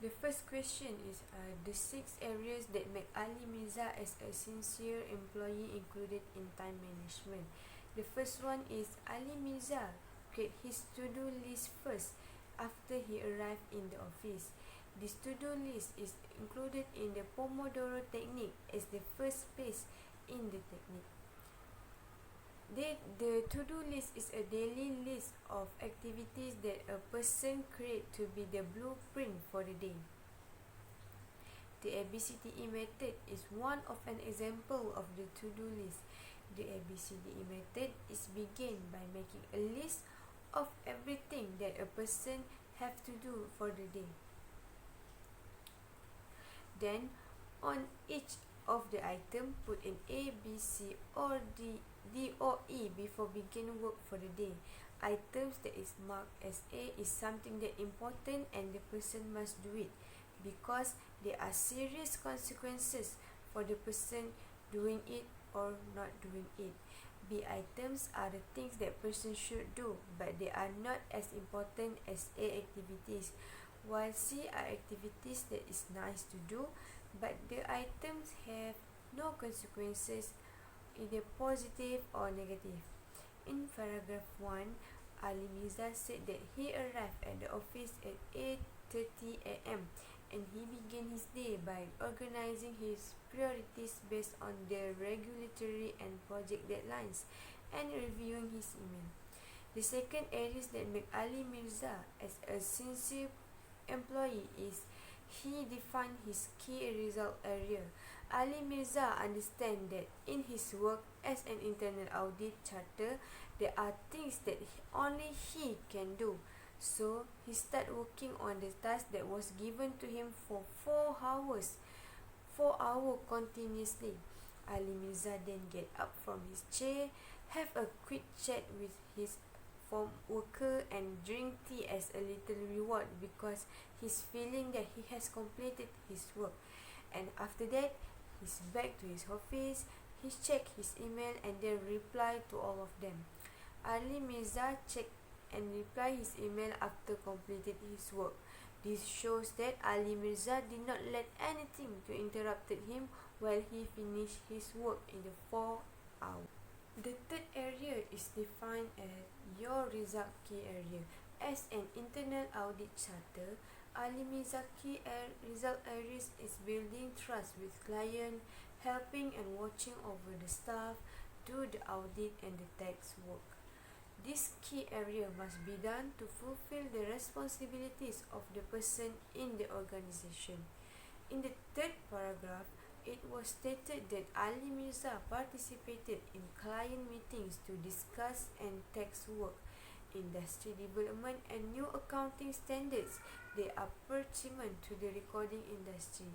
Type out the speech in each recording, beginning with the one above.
The first question is the 6 areas that make Ali Mirza as a sincere employee included in time management. The first one is Ali Mirza create his to-do list first after he arrived in the office. This to-do list is included in the Pomodoro technique as the first phase in the technique. The to-do list is a daily list of activities that a person creates to be the blueprint for the day. The ABCDE method is one of an example of the to-do list. The ABCDE method is begin by making a list of everything that a person have to do for the day. Then, on each of the item, put an A, B, C or D or E before begin work for the day. Items that is marked as A is something that important and the person must do it because there are serious consequences for the person doing it or not doing it. B items are the things that person should do, but they are not as important as A activities, while C are activities that is nice to do, but the items have no consequences, either positive or negative. In paragraph 1, Ali Mirza said that he arrived at the office at 8:30 a.m. and he began his day by organizing his priorities based on the regulatory and project deadlines and reviewing his email. The second areas that make Ali Mirza as a sincere employee is he defined his key result area. Ali Mirza understands that in his work as an internal audit charter, there are things that only he can do. So he started working on the task that was given to him for 4 hours continuously. Ali Mirza then get up from his chair, have a quick chat with his form worker and drink tea as a little reward because he's feeling that he has completed his work. And after that, he's back to his office, he's checked his email and then reply to all of them. Ali Mirza checked and reply his email after completed his work. This shows that Ali Mirza did not let anything to interrupt him while he finished his work in the 4 hours. The third area is defined as your result key area. As an internal audit charter, Ali Mirza key result areas is building trust with client, helping and watching over the staff, do the audit and the tax work. This key area must be done to fulfill the responsibilities of the person in the organization. In the third paragraph, it was stated that Ali Mirza participated in client meetings to discuss and tax work, industry development and new accounting standards that are pertinent to the recording industry.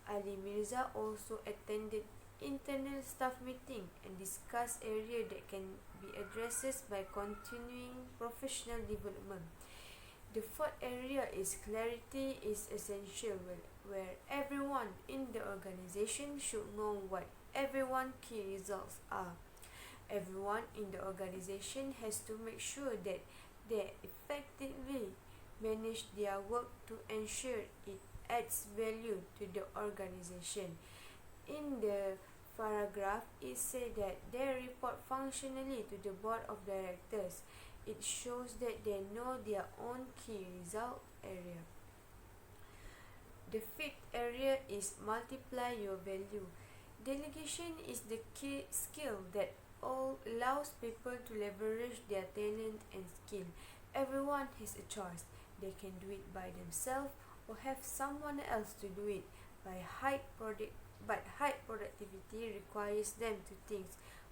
Ali Mirza also attended internal staff meeting and discuss areas that can be addressed by continuing professional development. The fourth area is clarity is essential, where everyone in the organization should know what everyone's key results are. Everyone in the organization has to make sure that they effectively manage their work to ensure it adds value to the organization. In the paragraph, it said that they report functionally to the board of directors. It shows that they know their own key result area. The fifth area is multiply your value. Delegation is the key skill that allows people to leverage their talent and skill. Everyone has a choice. They can do it by themselves or have someone else to do it. But high productivity requires them to think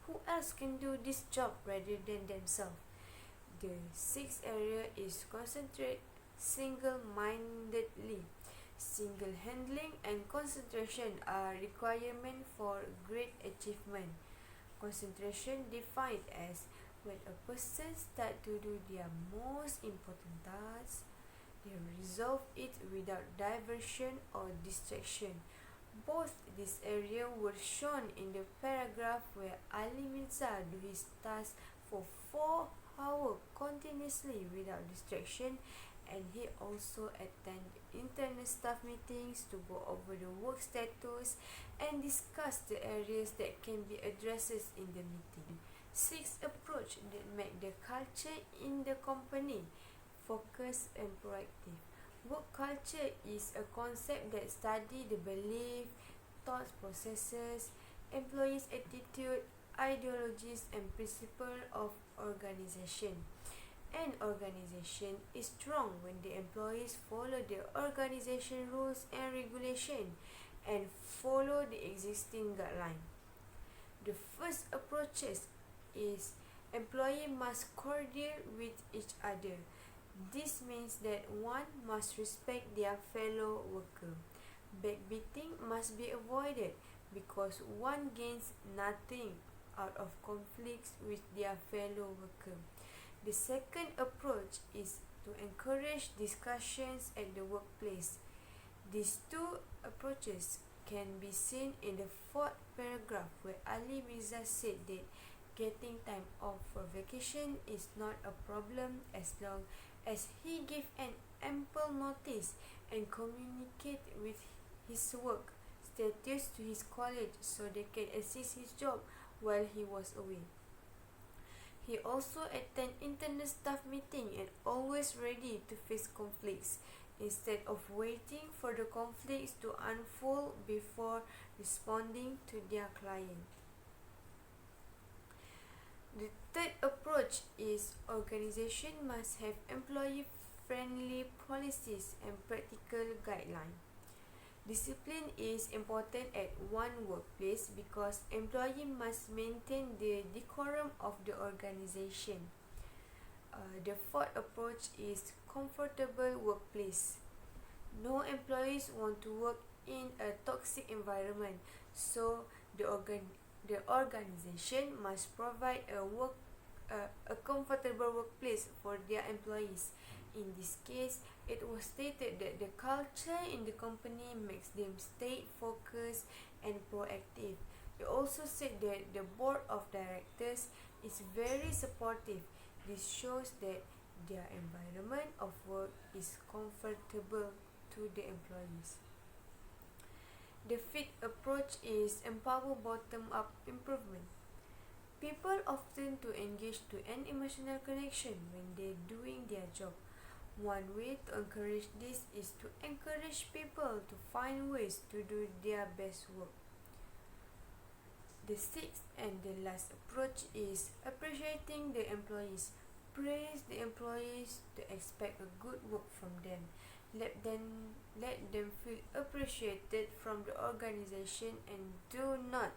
who else can do this job rather than themselves. The sixth area is concentrate single-mindedly. Single handling and concentration are requirements for great achievement. Concentration defined as when a person starts to do their most important task, they resolve it without diversion or distraction. Both these areas were shown in the paragraph where Ali Mirza do his task for 4 hours continuously without distraction and he also attend internal staff meetings to go over the work status and discuss the areas that can be addressed in the meeting. Sixth approach that make the culture in the company focused and proactive. Work culture is a concept that study the belief, thoughts, processes, employees' attitude, ideologies, and principle of organization. An organization is strong when the employees follow the organization rules and regulation and follow the existing guideline. The first approaches is employee must coordinate with each other. This means that one must respect their fellow worker. Backbiting must be avoided because one gains nothing out of conflicts with their fellow worker. The second approach is to encourage discussions at the workplace. These two approaches can be seen in the fourth paragraph where Ali Mirza said that getting time off for vacation is not a problem as long as he gave an ample notice and communicate with his work status to his colleagues so they can assist his job while he was away. He also attend internal staff meeting and always ready to face conflicts instead of waiting for the conflicts to unfold before responding to their client. The third approach is organization must have employee-friendly policies and practical guidelines. Discipline is important at one workplace because employee must maintain the decorum of the organization. The fourth approach is comfortable workplace. No employees want to work in a toxic environment, so the organization must provide a comfortable workplace for their employees. In this case, it was stated that the culture in the company makes them stay focused and proactive. It also said that the board of directors is very supportive. This shows that their environment of work is comfortable to the employees. The fifth approach is empower bottom-up improvement. People often to engage to an emotional connection when they're doing their job. One way to encourage this is to encourage people to find ways to do their best work. The sixth and the last approach is appreciating the employees. Praise the employees to expect a good work from them. Let them feel appreciated from the organization and do not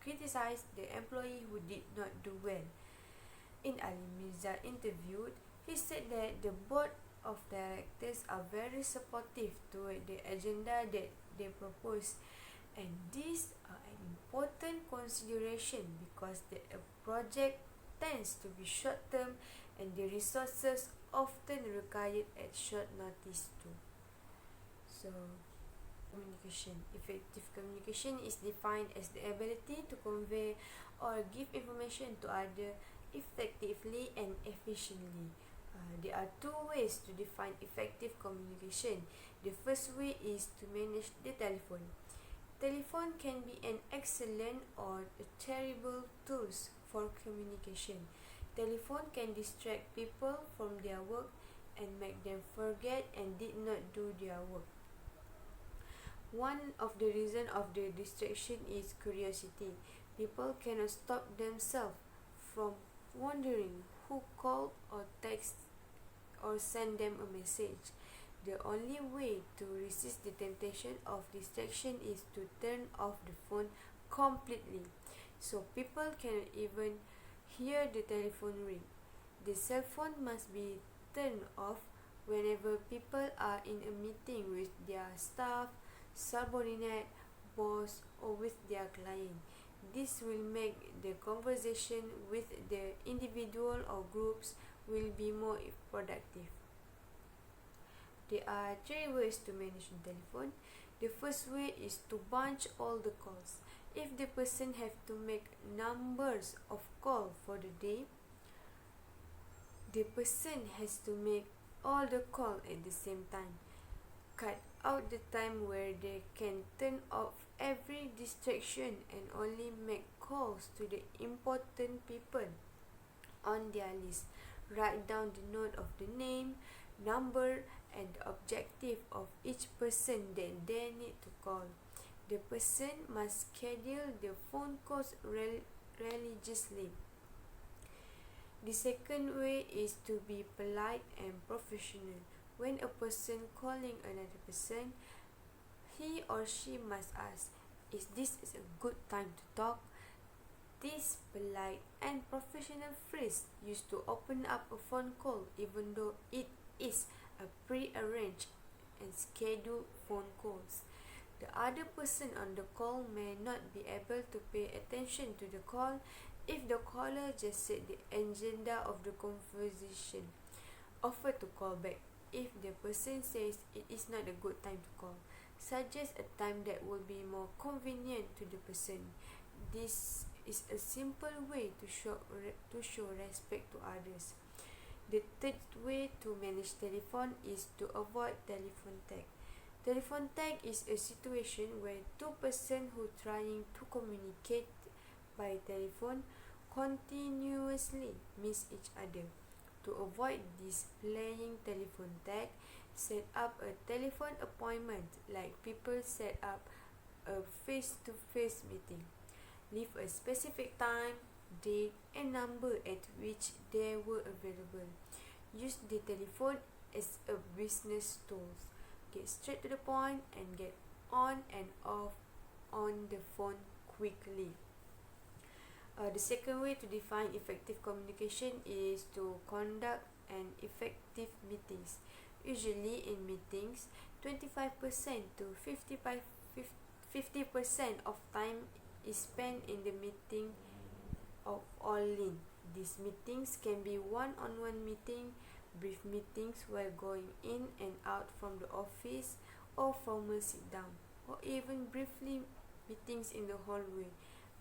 criticize the employee who did not do well. In Ali Mirza interviewed, he said that the board of directors are very supportive toward the agenda that they propose, and these are an important consideration because the project tends to be short-term and the resources often required at short notice too. So, communication. Effective communication is defined as the ability to convey or give information to others effectively and efficiently. There are two ways to define effective communication. The first way is to manage the telephone. Telephone can be an excellent or a terrible tools for communication. Telephone can distract people from their work and make them forget and did not do their work. One of the reasons of the distraction is curiosity. People cannot stop themselves from wondering who called or text or send them a message. The only way to resist the temptation of distraction is to turn off the phone completely, so people cannot even hear the telephone ring. The cell phone must be turned off whenever people are in a meeting with their staff, subordinate, boss, or with their client. This will make the conversation with the individual or groups will be more productive. There are three ways to manage the telephone. The first way is to bunch all the calls. If the person have to make numbers of calls for the day, the person has to make all the call at the same time. Cut out the time where they can turn off every distraction and only make calls to the important people on their list. Write down the note of the name, number, and the objective of each person that they need to call. The person must schedule the phone calls religiously. The second way is to be polite and professional. When a person calling another person, he or she must ask, "Is this a good time to talk?" This polite and professional phrase used to open up a phone call even though it is a pre-arranged and scheduled phone calls. The other person on the call may not be able to pay attention to the call if the caller just said the agenda of the conversation. Offer to call back. If the person says it is not a good time to call, suggest a time that will be more convenient to the person. This is a simple way to show respect to others. The third way to manage telephone is to avoid telephone tag. Telephone tag is a situation where two persons who trying to communicate by telephone continuously miss each other. To avoid displaying telephone tag, set up a telephone appointment like people set up a face-to-face meeting. Leave a specific time, date, and number at which they were available. Use the telephone as a business tool. Get straight to the point and get on and off on the phone quickly. The second way to define effective communication is to conduct an effective meetings. Usually in meetings, 25% to 50% of time is spent in the meeting of all in. These meetings can be one-on-one meeting, brief meetings while going in and out from the office, or formal sit-down, or even briefly meetings in the hallway.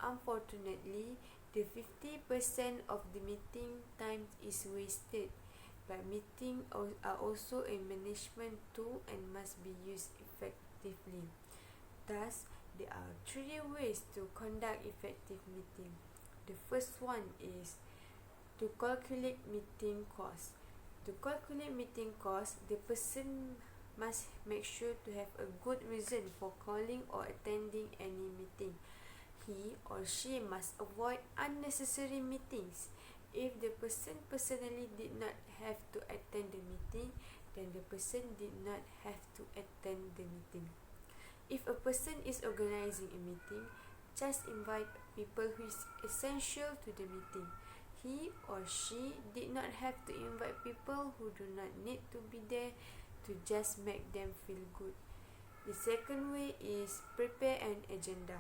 Unfortunately, the 50% of the meeting time is wasted, but meetings are also a management tool and must be used effectively. Thus, there are three ways to conduct effective meeting. The first one is to calculate meeting cost. To calculate meeting cost, the person must make sure to have a good reason for calling or attending any meeting. He or she must avoid unnecessary meetings. If the person personally did not have to attend the meeting, then the person did not have to attend the meeting. If a person is organizing a meeting, just invite people who is essential to the meeting. He or she did not have to invite people who do not need to be there to just make them feel good. The second way is prepare an agenda.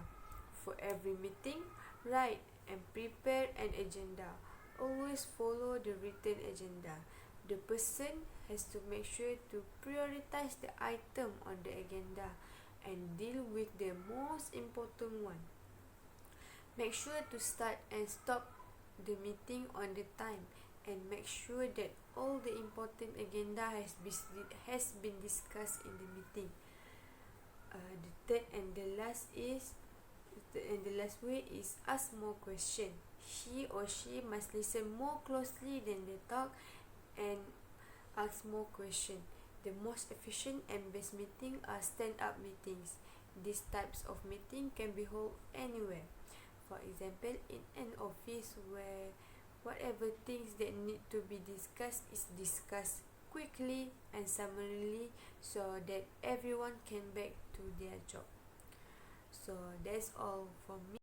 For every meeting, write and prepare an agenda. Always follow the written agenda. The person has to make sure to prioritize the item on the agenda and deal with the most important one. Make sure to start and stop the meeting on the time, and make sure that all the important agenda has been discussed in the meeting. The third and the last way is ask more questions. He or she must listen more closely than they talk and ask more questions. The most efficient and best meeting are stand-up meetings. These types of meeting can be held anywhere. For example, in an office where whatever things that need to be discussed is discussed quickly and summarily so that everyone can back to their job. So that's all from me.